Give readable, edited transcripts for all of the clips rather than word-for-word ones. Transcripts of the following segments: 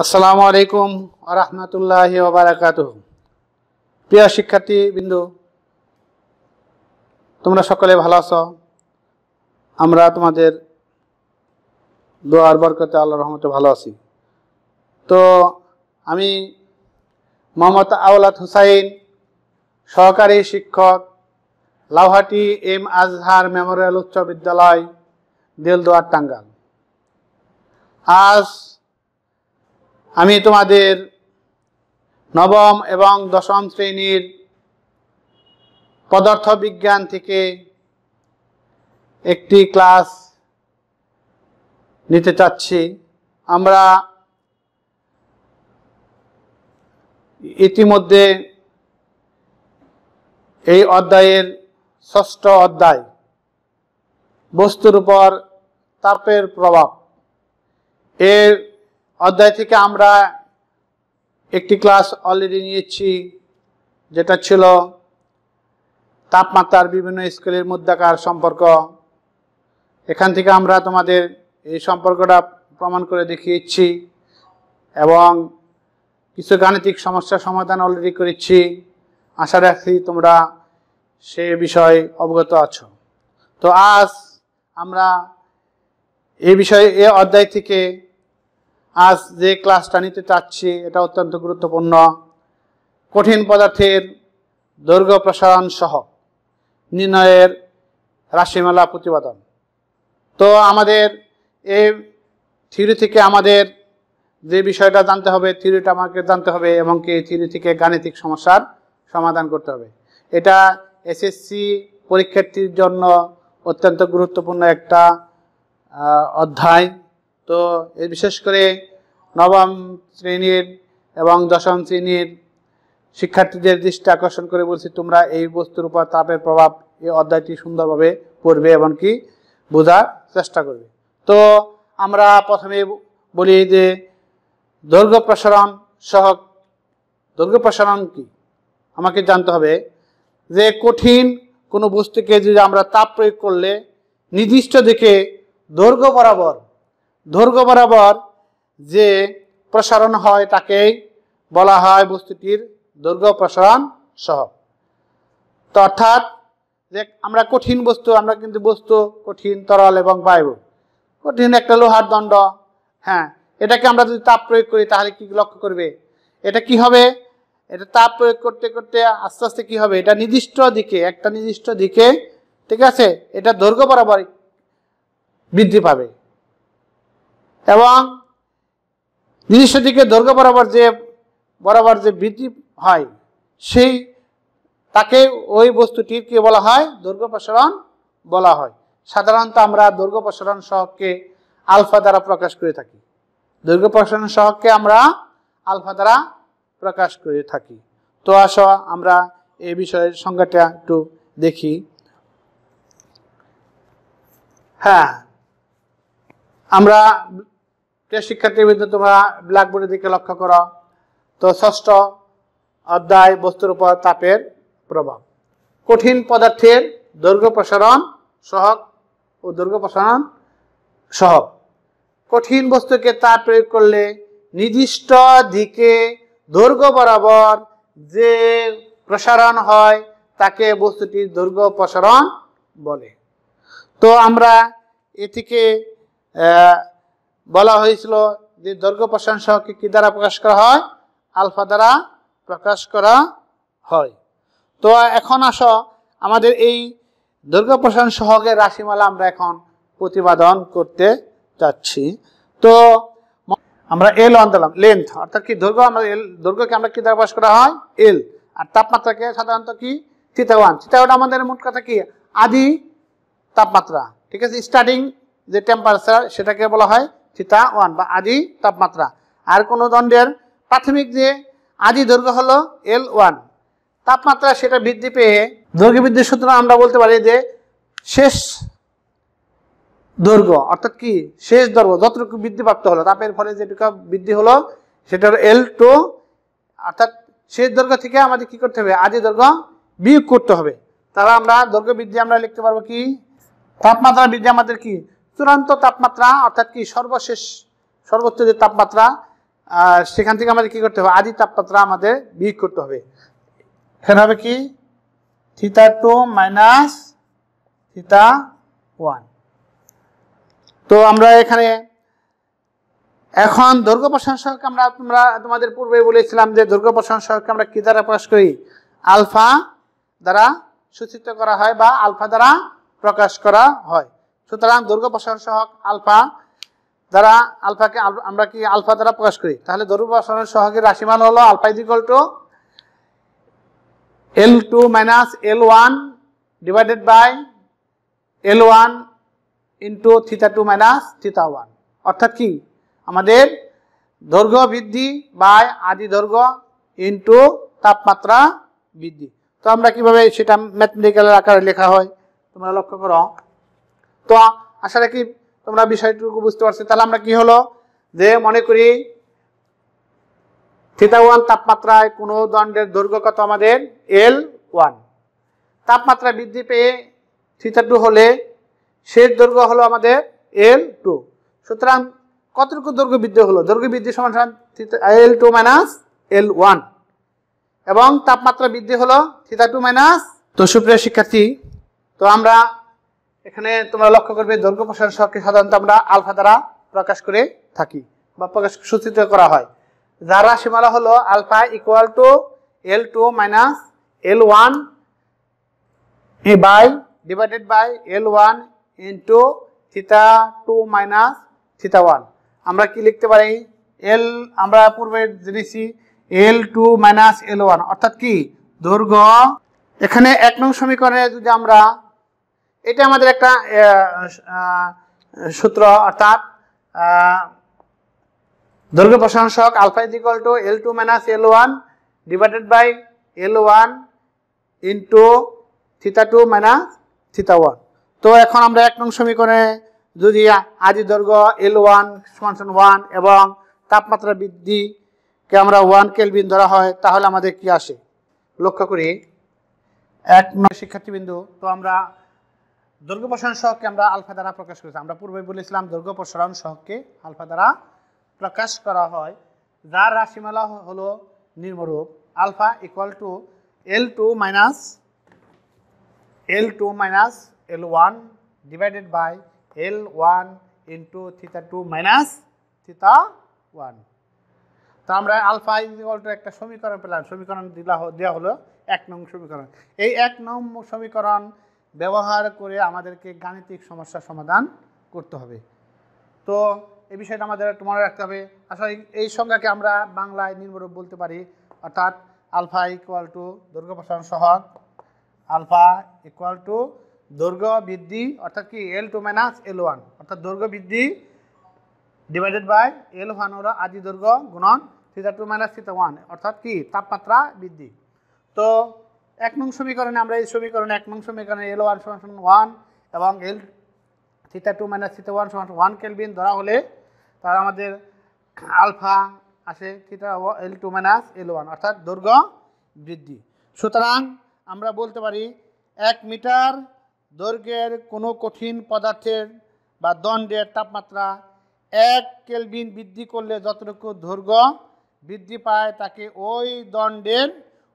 আসসালামু আলাইকুম ওয়া রাহমাতুল্লাহি ওয়া বারাকাতুহু। প্রিয় শিক্ষার্থীবৃন্দ, তোমরা সকলে ভালো আছো? আমরা তোমাদের দোয়ার বরকতে আল্লাহর রহমতে ভালো আছি। তো আমি মোহাম্মদ আওলাদ হুসাইন, সহকারী শিক্ষক, লাউহাটি এম আজহার মেমোরিয়াল উচ্চ বিদ্যালয়, দেলদুয়ার, টাঙ্গাইল। আজ আমি তোমাদের নবম এবং দশম শ্রেণীর পদার্থ বিজ্ঞান থেকে একটি ক্লাস নিতে চাচ্ছি। আমরা ইতিমধ্যে এই অধ্যায়ের ষষ্ঠ অধ্যায়, বস্তুর উপর তাপের প্রভাব, এর অধ্যায় থেকে আমরা একটি ক্লাস অলরেডি নিয়েছি, যেটা ছিল তাপমাত্রার বিভিন্ন স্কেলের মধ্যাকার সম্পর্ক। এখান থেকে আমরা তোমাদের এই সম্পর্কটা প্রমাণ করে দেখিয়েছি এবং কিছু গাণিতিক সমস্যার সমাধান অলরেডি করেছি। আশা রাখি তোমরা সে বিষয়ে অবগত আছো। তো আজ আমরা এই বিষয়ে এই অধ্যায় থেকে আজ যে ক্লাসটা নিতে চাচ্ছি এটা অত্যন্ত গুরুত্বপূর্ণ। কঠিন পদার্থের দৈর্ঘ্য প্রসারণ সহ নির্ণয়ের রাশিমালা প্রতিপাদন। তো আমাদের এই থিওরি থেকে আমাদের যে বিষয়টা জানতে হবে, থিওরিটা আমাকে জানতে হবে এবং কি থিওরি থেকে গাণিতিক সমস্যার সমাধান করতে হবে। এটা এসএসসি পরীক্ষার্থীর জন্য অত্যন্ত গুরুত্বপূর্ণ একটা অধ্যায়। তো বিশেষ করে নবম শ্রেণীর এবং দশম শ্রেণীর শিক্ষার্থীদের দৃষ্টি আকর্ষণ করে বলছি, তোমরা এই বস্তুর উপর তাপের প্রভাব এই অধ্যায়টি সুন্দরভাবে পড়বে এবং কি বোঝার চেষ্টা করবে। তো আমরা প্রথমে বলি যে দৈর্ঘ্য প্রসারণ সহগ। দৈর্ঘ্য প্রসারণ কি আমাকে জানতে হবে। যে কঠিন কোনো বস্তুকে যদি আমরা তাপ প্রয়োগ করলে নির্দিষ্ট দিকে দৈর্ঘ্য বরাবর যে প্রসারণ হয় তাকেই বলা হয় বস্তুটির দৈর্ঘ্য প্রসারণ সহগ। তো অর্থাৎ যে আমরা কঠিন বস্তু, আমরা কিন্তু বস্তু কঠিন, তরল এবং বায়ু। কঠিন একটা লোহার দণ্ড, হ্যাঁ, এটাকে আমরা যদি তাপ প্রয়োগ করি তাহলে কি লক্ষ্য করবে, এটা কি হবে, এটা তাপ প্রয়োগ করতে করতে আস্তে আস্তে কি হবে, এটা একটা নির্দিষ্ট দিকে, ঠিক আছে, এটা দৈর্ঘ্য বরাবর বৃদ্ধি পাবে এবং নির্দিষ্ট দিকে দৈর্ঘ্য বরাবর যে বৃদ্ধি হয় সেই তাকে ওই বস্তুটির কি বলা হয়, দৈর্ঘ্য প্রসারণ বলা হয়। সাধারণত আমরা দৈর্ঘ্য প্রসারণ সহগকে আলফা দ্বারা প্রকাশ করে থাকি। দৈর্ঘ্য প্রসারণ সহগকে আমরা আলফা দ্বারা প্রকাশ করে থাকি। তো আসো আমরা এই বিষয়ের সংজ্ঞাটা একটু দেখি। হ্যাঁ, আমরা শিক্ষার্থীবৃন্দ তোমরা ব্ল্যাকবোর্ডের দিকে লক্ষ্য করো। তো ষষ্ঠ অধ্যায়, বস্তুর উপর তাপের প্রভাব। কঠিন পদার্থের দৈর্ঘ্য প্রসারণ সহগ ও দৈর্ঘ্য প্রসারণ সহগ। কঠিন বস্তুকে তাপ প্রয়োগ করলে নির্দিষ্ট দিকে দৈর্ঘ্য বরাবর যে প্রসারণ হয় তাকে বস্তুটির দৈর্ঘ্য প্রসারণ বলে। তো আমরা এ থেকে বলা হয়েছিল যে দৈর্ঘ্য প্রসারণ সহগকে কি দ্বারা প্রকাশ করা হয়, আলফা দ্বারা প্রকাশ করা হয়। তো এখন আসো আমাদের এই দৈর্ঘ্য প্রসারণ সহগের রাশিমালা আমরা এখন প্রতিপাদন করতে যাচ্ছি। তো আমরা এল ওয়ান দিলাম, লেন্থ অর্থাৎ কি দৈর্ঘ্য, আমরা দৈর্ঘ্যকে আমরা কি দ্বারা প্রকাশ করা হয়, এল। আর তাপমাত্রাকে সাধারণত কি থিটা ওয়ান। থিটা ওয়ান আমাদের মোট কথা কি আদি তাপমাত্রা, ঠিক আছে, স্টার্টিং যে টেম্পারেচার সেটাকে বলা হয় থিটা ওয়ান বা আদি তাপমাত্রা। আর কোনো দণ্ডের প্রাথমিক যে আদি দৈর্ঘ্য হলো এল ওয়ান। তাপমাত্রা সেটা বৃদ্ধি পেয়ে দৈর্ঘ্য বৃদ্ধির সূত্র আমরা বলতে পারি যে শেষ দৈর্ঘ্য, অর্থাৎ কি শেষ দৈর্ঘ্য যতটুকু বৃদ্ধিপ্রাপ্ত হলো তাপের ফলে যেটুকু বৃদ্ধি হলো সেটা হলো এল টু। অর্থাৎ শেষ দৈর্ঘ্য থেকে আমাদের কি করতে হবে, আদি দৈর্ঘ্য বিয়োগ করতে হবে। তাহলে আমরা দৈর্ঘ্য বৃদ্ধি আমরা লিখতে পারবো কি, তাপমাত্রা বৃদ্ধি আমাদের কি চূড়ান্ত তাপমাত্রা, অর্থাৎ কি সর্বশেষ সর্বোচ্চ যে তাপমাত্রা সেখান থেকে আমাদের কি করতে হবে, আদি তাপমাত্রা আমাদের বিয়োগ করতে হবে। এখানে হবে কি θ2 মাইনাস θ1। তো আমরা এখানে এখন দৈর্ঘ্য প্রসারণ সহগকে তোমাদের পূর্বে বলেছিলাম যে দৈর্ঘ্য প্রসারণ সহগকে আমরা কি দ্বারা প্রকাশ করি, আলফা দ্বারা সূচিত করা হয় বা আলফা দ্বারা প্রকাশ করা হয়। সুতরাং দৈর্ঘ্য প্রসারণ সহগ আলফা দ্বারা, আলফাকে আমরা কি আলফা দ্বারা প্রকাশ করি, তাহলে দৈর্ঘ্য প্রসারণ সহগের রাশিমালা হলো alpha equal to L2 minus L1 divided by L1 into θ2 minus θ1। অর্থাৎ কি আমাদের দৈর্ঘ্য বৃদ্ধি বাই আদি দৈর্ঘ্য ইন্টু তাপমাত্রা বৃদ্ধি। তো আমরা কিভাবে সেটা ম্যাথমেটিক্যাল আকারে লেখা হয় তোমরা লক্ষ্য করো। তো আশা রাখি তোমরা বিষয়টুকু বুঝতে পারছো। তাহলে আমরা কি হলো যে মনে করি θ1 তাপমাত্রায় কোনো দণ্ডের দৈর্ঘ্য কত আমাদের L1, তাপমাত্রা বৃদ্ধি পেয়ে θ2 হলে শেষ দৈর্ঘ্য হলো আমাদের L2। সুতরাং কতটুকু দৈর্ঘ্য বৃদ্ধি হলো, দৈর্ঘ্য বৃদ্ধি সমান L2 মাইনাস L1 এবং তাপমাত্রা বৃদ্ধি হলো θ2 মাইনাস। তো সুপ্রিয় শিক্ষার্থী, তো আমরা এখানে তোমরা লক্ষ্য করবে দৈর্ঘ্য প্রসারণ সহগকে সাধারণত আমরা আলফা দ্বারা প্রকাশ করে থাকি বা প্রকাশ সূচিত করা হয়, যার রাশিমালা হলো alpha equal to L2 minus L1 by divided by L1 into θ2 minus θ1। আমরা কি লিখতে পারি, আমরা পূর্বে জেনেছি L2 মাইনাস L1 অর্থাৎ কি দৈর্ঘ্য। এখানে 1 নং সমীকরণে যদি আমরা, এটা আমাদের একটা সূত্র, অর্থাৎ দৈর্ঘ্য প্রসারণ সহগ alpha equal to L2 minus L1 divided by L1 into θ2 minus θ1। তো এখন আমরা 1 নং সমীকরণে যদি আদি দৈর্ঘ্য L1 সমান 1 এবং তাপমাত্রা বৃদ্ধিকে আমরা 1 কেলভিন ধরা হয়, তাহলে আমাদের কি আসে লক্ষ্য করি। 1 নং শিক্ষার্থীবৃন্দ, তো আমরা দৈর্ঘ্য প্রসারণ সহগকে আমরা আলফা দ্বারা প্রকাশ করেছি। আমরা পূর্বে বলেছিলাম দৈর্ঘ্য প্রসারণ সহগকে আলফা দ্বারা প্রকাশ করা হয়, যার রাশিমালা হলো নিম্নরূপ alpha equal to L2 minus L1 divided by L1 into θ2 minus θ1। তো আমরা আলফা ইকুয়াল টু একটা সমীকরণ পেলাম, সমীকরণ দেওয়া হলো 1 নং সমীকরণ। এই 1 নং সমীকরণ ব্যবহার করে আমাদেরকে গাণিতিক সমস্যার সমাধান করতে হবে। তো এই বিষয়টা আমাদের মনে রাখতে হবে। আসলে এই সংজ্ঞাকে আমরা বাংলায় নিম্নরূপ বলতে পারি, অর্থাৎ আলফা ইকুয়াল টু দৈর্ঘ্য প্রসারণ সহগ, আলফা ইকুয়াল টু দৈর্ঘ্য বৃদ্ধি অর্থাৎ কি L2 মাইনাস L1 অর্থাৎ দৈর্ঘ্য বৃদ্ধি ডিভাইডেড বাই L1 হলো আদি দৈর্ঘ্য গুণন θ2 মাইনাস θ1 অর্থাৎ কি তাপমাত্রা বৃদ্ধি। তো 1 নং সমীকরণে আমরা এই সমীকরণে 1 নং সমীকরণে L1 সমান 1 এবং θ2 মাইনাস θ1 সমান 1 কেলভিন ধরা হলে তার আমাদের আলফা আসে L2 মাইনাস L1 অর্থাৎ দৈর্ঘ্য বৃদ্ধি। সুতরাং আমরা বলতে পারি 1 মিটার দৈর্ঘ্যের কোনো কঠিন পদার্থের বা দণ্ডের তাপমাত্রা 1 কেলভিন বৃদ্ধি করলে যতটুকু দৈর্ঘ্য বৃদ্ধি পায় তাকে ওই দণ্ডের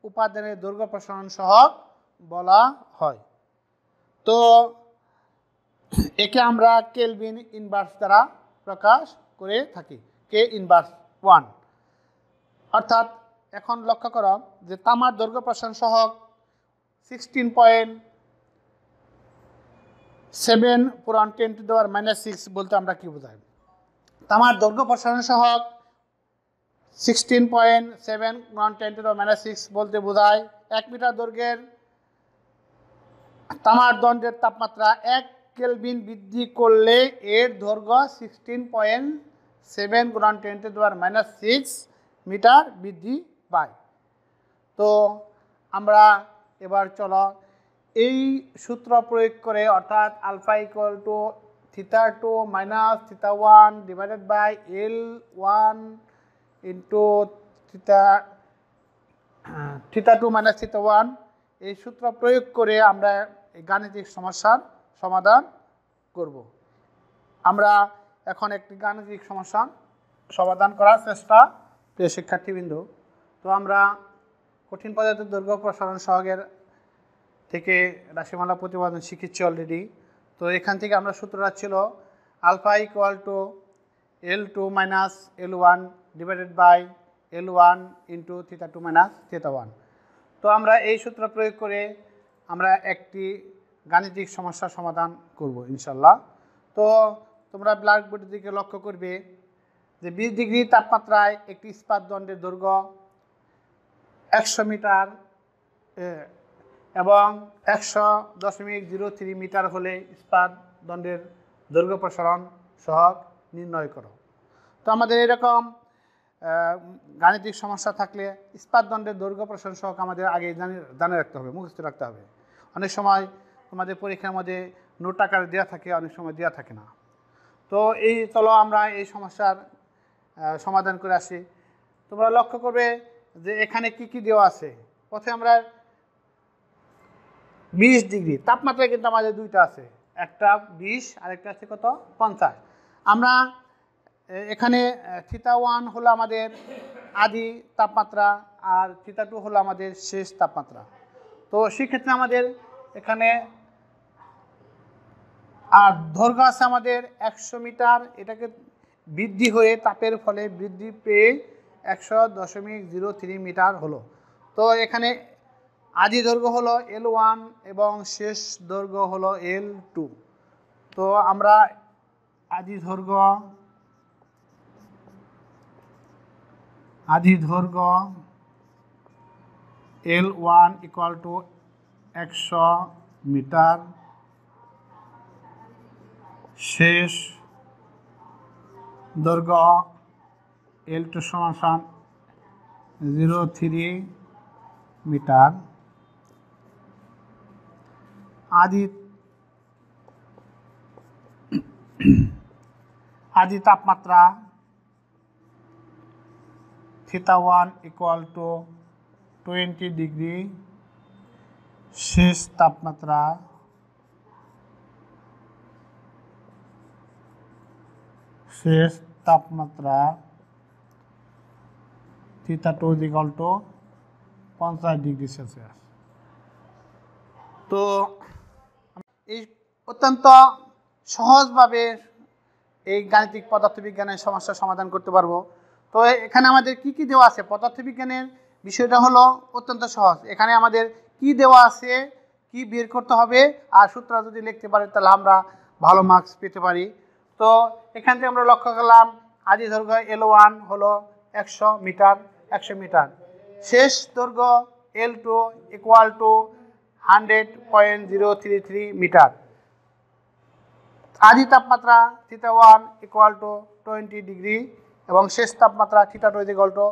উপাদানের দৈর্ঘ্য প্রসারণ সহগ বলা হয়। তো একে আমরা কেলভিন ইনভার্স দ্বারা প্রকাশ করে থাকি, কে ইনভার্স 1। অর্থাৎ এখন লক্ষ্য করো যে তামার দৈর্ঘ্য প্রসারণ সহগ 16.7 পুরান 10⁻⁻6 বলতে আমরা কি বোঝাই, তামার দৈর্ঘ্য প্রসারণ সহগ 16.7 গুণন 10⁻⁻6 বলতে বোঝায় 1 মিটার দৈর্ঘ্যের তামার দণ্ডের তাপমাত্রা 1 কেলভিন বৃদ্ধি করলে এর দৈর্ঘ্য 16.7 গুণন 10⁻⁻6 মিটার বৃদ্ধি পায়। তো আমরা এবার চলো এই সূত্র প্রয়োগ করে, অর্থাৎ alpha equal to θ2 minus θ1 divided by L1 into θ2 minus θ1, এই সূত্র প্রয়োগ করে আমরা এই গাণিতিক সমস্যার সমাধান করব। আমরা এখন একটি গাণিতিক সমস্যা সমাধান করার চেষ্টা, প্রিয় শিক্ষার্থীবৃন্দ। তো আমরা কঠিন পদার্থের দৈর্ঘ্য প্রসারণ সহগের থেকে রাশিমালা প্রতিপাদন শিখেছি অলরেডি। তো এখান থেকে আমরা সূত্রটা ছিল alpha equal to L2 minus L1 divided by L1 into theta 2 minus theta 1। তো আমরা এই সূত্র প্রয়োগ করে আমরা একটি গাণিতিক সমস্যার সমাধান করব ইনশাল্লাহ। তো তোমরা ব্ল্যাকবোর্ডের দিকে লক্ষ্য করবে যে 20 ডিগ্রি তাপমাত্রায় একটি ইস্পাত দণ্ডের দৈর্ঘ্য 100 মিটার এবং 100.03 মিটার হলে ইস্পাত দণ্ডের দৈর্ঘ্য প্রসারণ সহগ নির্ণয় করো। তো আমাদের এরকম গাণিতিক সমস্যা থাকলে ইস্পাত দণ্ডের দৈর্ঘ্য প্রসারণ সহগ আমাদের আগে জানে রাখতে হবে, মুখস্থ রাখতে হবে। অনেক সময় তোমাদের পরীক্ষার মধ্যে নোট আকারে দেওয়া থাকে, অনেক সময় দেওয়া থাকে না। তো চলো আমরা এই সমস্যার সমাধান করে আসি। তোমরা লক্ষ্য করবে যে এখানে কি কি দেওয়া আছে। প্রথমে আমরা 20 ডিগ্রি তাপমাত্রা কিন্তু আমাদের দুইটা আছে, একটা 20 আর একটা আছে কত 50। আমরা এখানে থিটা 1 হলো আমাদের আদি তাপমাত্রা আর থিটা 2 হলো আমাদের শেষ তাপমাত্রা। তো সেক্ষেত্রে আমাদের এখানে আর দৈর্ঘ্য আছে আমাদের 100 মিটার, এটাকে বৃদ্ধি হয়ে তাপের ফলে বৃদ্ধি পেয়ে 100.03 মিটার হলো। তো এখানে আদি দৈর্ঘ্য হলো L1 এবং শেষ দৈর্ঘ্য হলো L2। তো আমরা আদি দৈর্ঘ্য L1 ইকুয়াল টু 100 মিটার, শেষ দৈর্ঘ্য L2 সমান 03 মিটার। আদি তাপমাত্রা থিটা 1 ইকুয়াল টু 20 ডিগ্রি, শেষ তাপমাত্রা theta 2 equal to 50 degree Celsius. তো এই অত্যন্ত সহজভাবে এই গাণিতিক পদার্থবিজ্ঞানের সমস্যার সমাধান করতে পারবো। তো এখানে আমাদের কি কি দেওয়া আছে, পদার্থবিজ্ঞানের বিষয়টা হলো অত্যন্ত সহজ। এখানে আমাদের কি দেওয়া আছে, কি বের করতে হবে, আর সূত্র যদি লিখতে পারি তাহলে আমরা ভালো মার্কস পেতে পারি। তো এখান থেকে আমরা লক্ষ্য করলাম আদি দৈর্ঘ্য L1 হলো 100 মিটার, শেষ দৈর্ঘ্য L2 ইকুয়াল টু 100.033 মিটার। আদি তাপমাত্রা থিটা 1 ইকুয়াল টু 20 ডিগ্রি এবং শেষ তাপমাত্রা থিটা 2 ইকুয়াল টু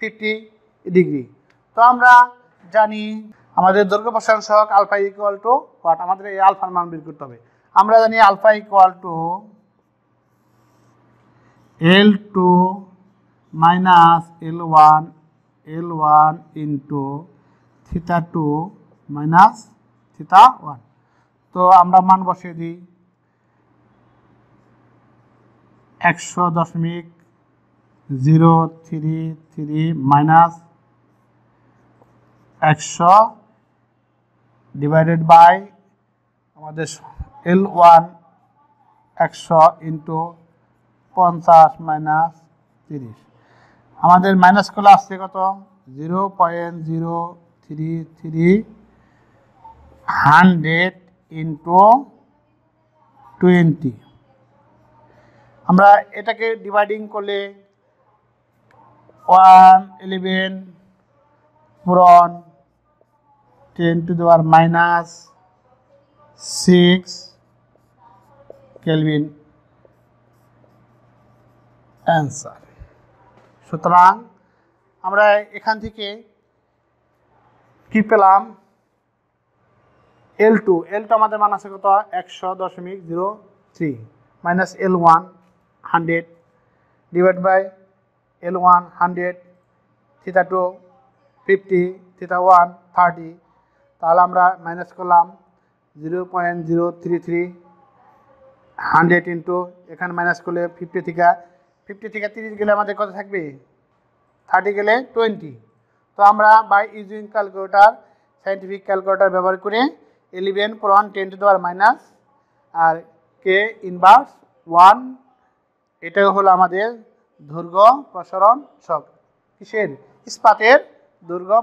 50 ডিগ্রি। তো আমরা জানি আমাদের দৈর্ঘ্য প্রসারণ সহগ আলফা ইকুয়াল টু হোয়াট, আমাদের এই আলফার মান বের করতে হবে। আমরা জানি alpha equal to L2 minus L1 into theta 2 minus theta 1। তো আমরা মান বসিয়ে দিই 100.033 মাইনাস 100 ডিভাইডেড বাই আমাদের L1 100 ইন্টু 50 মাইনাস 30। আমাদের মাইনাস করলে আসছে কত 0.033 100 ইন্টু 20। আমরা এটাকে ডিভাইডিং করলে 111 পূরণ 10 to the power minus 6 kelvin answer. সুতরাং আমরা এখান থেকে কি পেলাম, L2 আমাদের মান আছে কত 100.03 minus L1 100 divide by L1 100 theta 2 50 theta 1 30। তাহলে আমরা মাইনাস করলাম 0.033 100 ইন্টু এখানে মাইনাস করলে 50 থেকে 50 থেকে 30 গেলে আমাদের কত থাকবে? 30 গেলে 20। তো আমরা by using calculator, scientific calculator ব্যবহার করে 11 পূরণ 10 টু দি পাওয়ার মাইনাস আর কে ইনভার্স 1, এটা হলো আমাদের দৈর্ঘ্য প্রসারণ ছক। কিসের? ইস্পাতের দৈর্ঘ্য